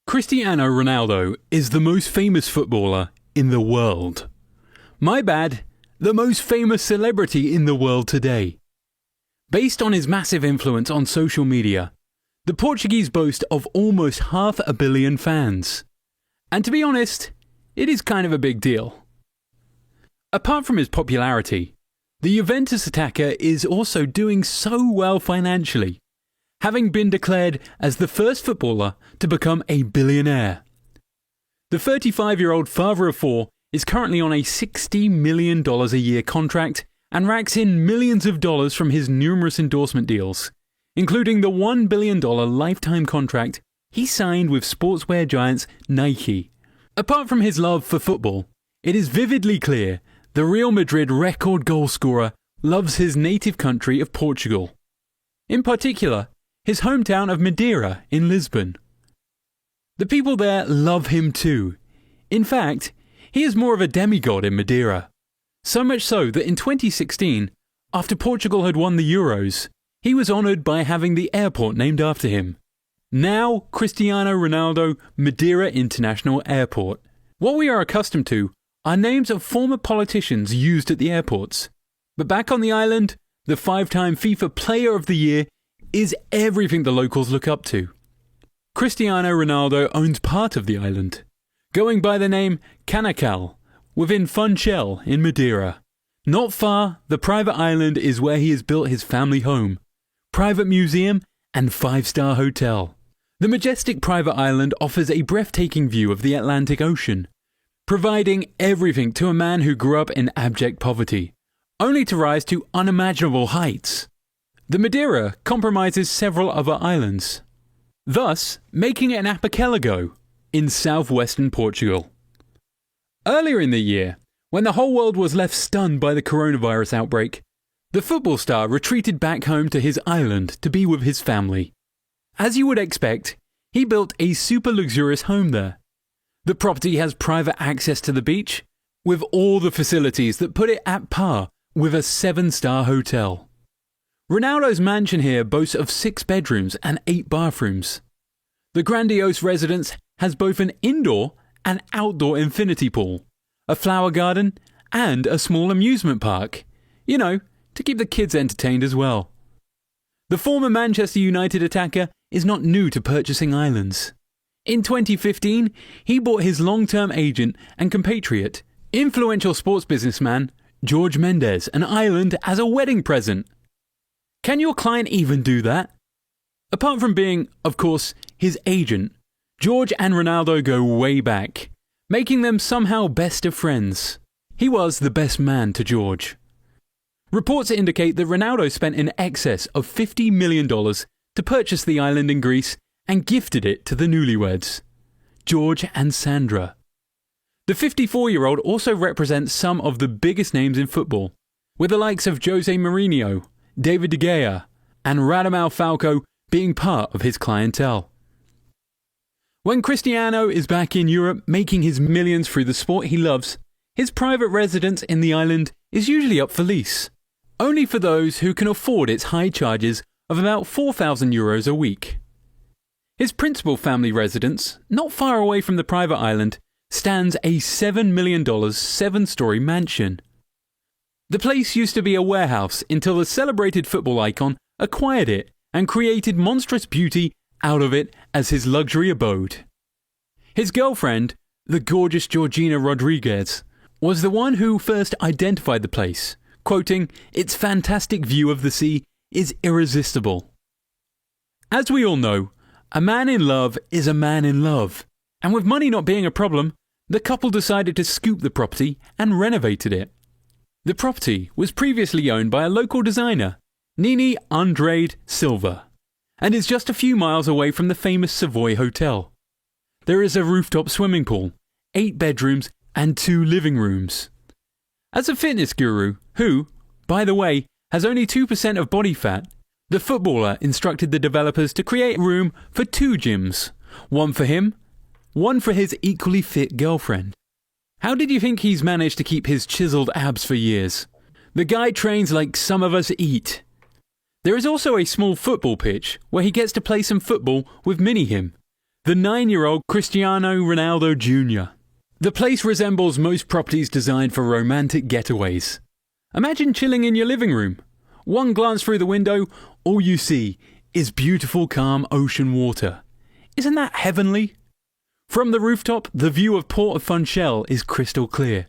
Cristiano Ronaldo is the most famous footballer in the world. My bad, the most famous celebrity in the world today. Based on his massive influence on social media, the Portuguese boast of almost 500 million fans. And to be honest, it is kind of a big deal. Apart from his popularity, the Juventus attacker is also doing so well financially, having been declared as the first footballer to become a billionaire. The 35-year-old father of four is currently on a $60 million a year contract and racks in millions of dollars from his numerous endorsement deals, including the $1 billion lifetime contract he signed with sportswear giants Nike. Apart from his love for football, it is vividly clear the Real Madrid record goal scorer loves his native country of Portugal. In particular, his hometown of Madeira in Lisbon. The people there love him too. In fact, he is more of a demigod in Madeira. So much so that in 2016, after Portugal had won the Euros, he was honoured by having the airport named after him. Now Cristiano Ronaldo Madeira International Airport. What we are accustomed to are names of former politicians used at the airports. But back on the island, the 5-time FIFA Player of the Year is everything the locals look up to. Cristiano Ronaldo owns part of the island, going by the name Canacal, within Funchal in Madeira. Not far, the private island is where he has built his family home, private museum and 5-star hotel. The majestic private island offers a breathtaking view of the Atlantic Ocean, providing everything to a man who grew up in abject poverty, only to rise to unimaginable heights. The Madeira compromises several other islands, thus making it an archipelago in southwestern Portugal. Earlier in the year, when the whole world was left stunned by the coronavirus outbreak, the football star retreated back home to his island to be with his family. As you would expect, he built a super luxurious home there. The property has private access to the beach, with all the facilities that put it at par with a 7-star hotel. Ronaldo's mansion here boasts of 6 bedrooms and 8 bathrooms. The grandiose residence has both an indoor and outdoor infinity pool, a flower garden, and a small amusement park. You know, to keep the kids entertained as well. The former Manchester United attacker is not new to purchasing islands. In 2015, he bought his long-term agent and compatriot, influential sports businessman Jorge Mendes, an island as a wedding present. Can your client even do that? Apart from being, of course, his agent, George and Ronaldo go way back, making them somehow best of friends. He was the best man to George. Reports indicate that Ronaldo spent in excess of $50 million to purchase the island in Greece and gifted it to the newlyweds, George and Sandra. The 54-year-old also represents some of the biggest names in football, with the likes of Jose Mourinho, David De Gea, and Radamel Falcao being part of his clientele. When Cristiano is back in Europe making his millions through the sport he loves, his private residence in the island is usually up for lease, only for those who can afford its high charges of about 4,000 euros a week. His principal family residence, not far away from the private island, stands a $7 million 7-story mansion. The place used to be a warehouse until the celebrated football icon acquired it and created monstrous beauty out of it as his luxury abode. His girlfriend, the gorgeous Georgina Rodriguez, was the one who first identified the place, quoting, "Its fantastic view of the sea is irresistible." As we all know, a man in love is a man in love, and with money not being a problem, the couple decided to scoop the property and renovated it. The property was previously owned by a local designer, Nini Andrade Silva, and is just a few miles away from the famous Savoy Hotel. There is a rooftop swimming pool, 8 bedrooms and 2 living rooms. As a fitness guru, who, by the way, has only 2% of body fat, the footballer instructed the developers to create room for 2 gyms, one for him, one for his equally fit girlfriend. How did you think he's managed to keep his chiseled abs for years? The guy trains like some of us eat. There is also a small football pitch where he gets to play some football with Mini him, the 9-year-old Cristiano Ronaldo Jr. The place resembles most properties designed for romantic getaways. Imagine chilling in your living room. One glance through the window, all you see is beautiful, calm ocean water. Isn't that heavenly? From the rooftop, the view of Port of Funchal is crystal clear.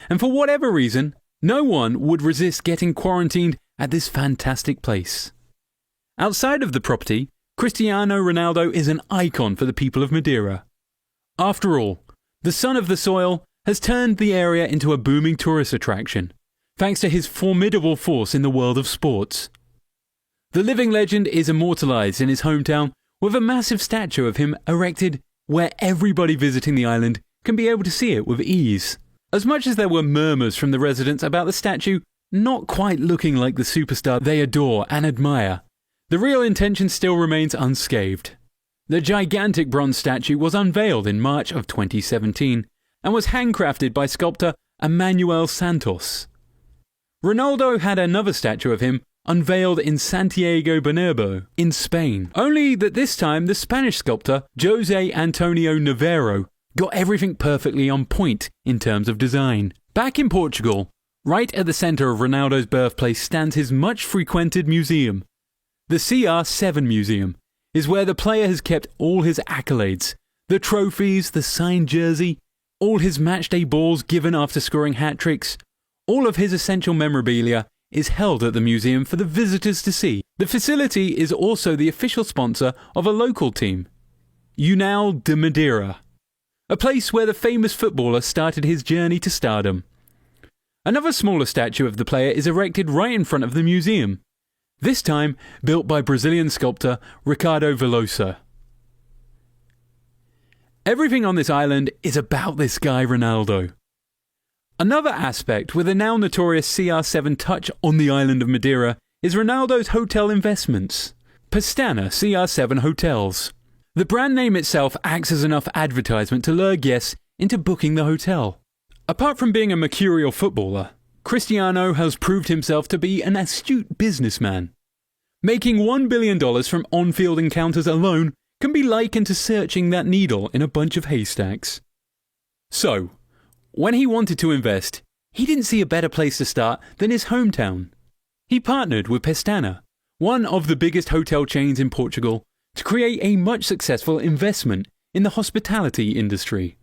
And for whatever reason, no one would resist getting quarantined at this fantastic place. Outside of the property, Cristiano Ronaldo is an icon for the people of Madeira. After all, the son of the soil has turned the area into a booming tourist attraction, thanks to his formidable force in the world of sports. The living legend is immortalized in his hometown with a massive statue of him erected where everybody visiting the island can be able to see it with ease. As much as there were murmurs from the residents about the statue not quite looking like the superstar they adore and admire, the real intention still remains unscathed. The gigantic bronze statue was unveiled in March of 2017 and was handcrafted by sculptor Emmanuel Santos. Ronaldo had another statue of him unveiled in Santiago Bernabeu in Spain, only that this time the Spanish sculptor José Antonio Navarro got everything perfectly on point in terms of design. Back in Portugal, right at the centre of Ronaldo's birthplace stands his much frequented museum. The CR7 Museum is where the player has kept all his accolades, the trophies, the signed jersey, all his matchday balls given after scoring hat-tricks. All of his essential memorabilia is held at the museum for the visitors to see. The facility is also the official sponsor of a local team, União de Madeira, a place where the famous footballer started his journey to stardom. Another smaller statue of the player is erected right in front of the museum, this time built by Brazilian sculptor Ricardo Veloso. Everything on this island is about this guy Ronaldo. Another aspect with a now notorious CR7 touch on the island of Madeira is Ronaldo's hotel investments, Pestana CR7 Hotels. The brand name itself acts as enough advertisement to lure guests into booking the hotel. Apart from being a mercurial footballer, Cristiano has proved himself to be an astute businessman. Making $1 billion from on-field encounters alone can be likened to searching that needle in a bunch of haystacks. So, when he wanted to invest, he didn't see a better place to start than his hometown. He partnered with Pestana, one of the biggest hotel chains in Portugal, to create a much successful investment in the hospitality industry.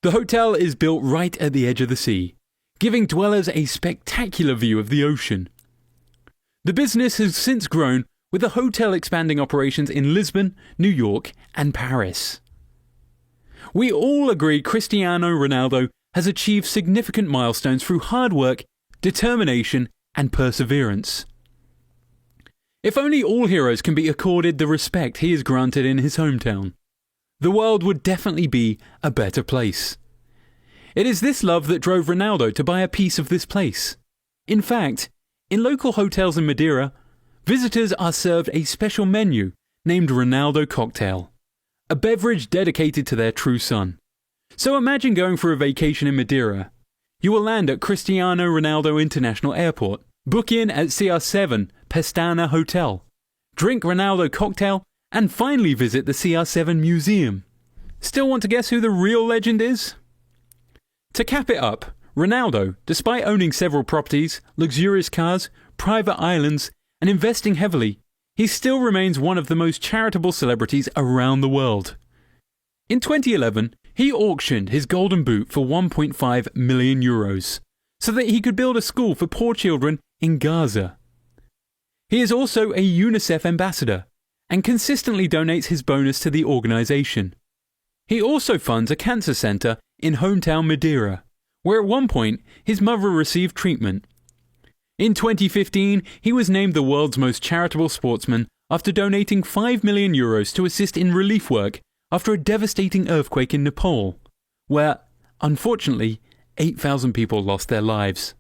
The hotel is built right at the edge of the sea, giving dwellers a spectacular view of the ocean. The business has since grown, with the hotel expanding operations in Lisbon, New York, and Paris. We all agree Cristiano Ronaldo has achieved significant milestones through hard work, determination, and perseverance. If only all heroes can be accorded the respect he is granted in his hometown, the world would definitely be a better place. It is this love that drove Ronaldo to buy a piece of this place. In fact, in local hotels in Madeira, visitors are served a special menu named Ronaldo Cocktail, a beverage dedicated to their true son. So imagine going for a vacation in Madeira. You will land at Cristiano Ronaldo International Airport, book in at CR7 Pestana Hotel, drink Ronaldo Cocktail, and finally visit the CR7 Museum. Still want to guess who the real legend is? To cap it up, Ronaldo, despite owning several properties, luxurious cars, private islands, and investing heavily, he still remains one of the most charitable celebrities around the world. In 2011, he auctioned his golden boot for €1.5 million, so that he could build a school for poor children in Gaza. He is also a UNICEF ambassador, and consistently donates his bonus to the organisation. He also funds a cancer centre in hometown Madeira, where at one point his mother received treatment. In 2015, he was named the world's most charitable sportsman after donating €5 million to assist in relief work after a devastating earthquake in Nepal, where, unfortunately, 8,000 people lost their lives.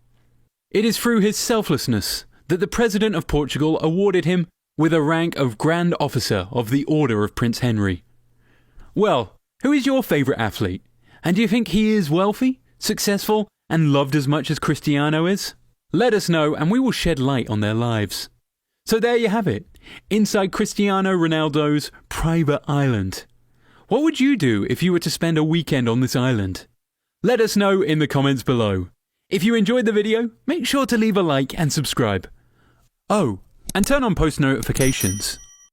It is through his selflessness that the President of Portugal awarded him with a rank of Grand Officer of the Order of Prince Henry. Well, who is your favourite athlete? And do you think he is wealthy, successful, and loved as much as Cristiano is? Let us know and we will shed light on their lives. So there you have it, inside Cristiano Ronaldo's Private Island. What would you do if you were to spend a weekend on this island? Let us know in the comments below. If you enjoyed the video, make sure to leave a like and subscribe. Oh, and turn on post notifications.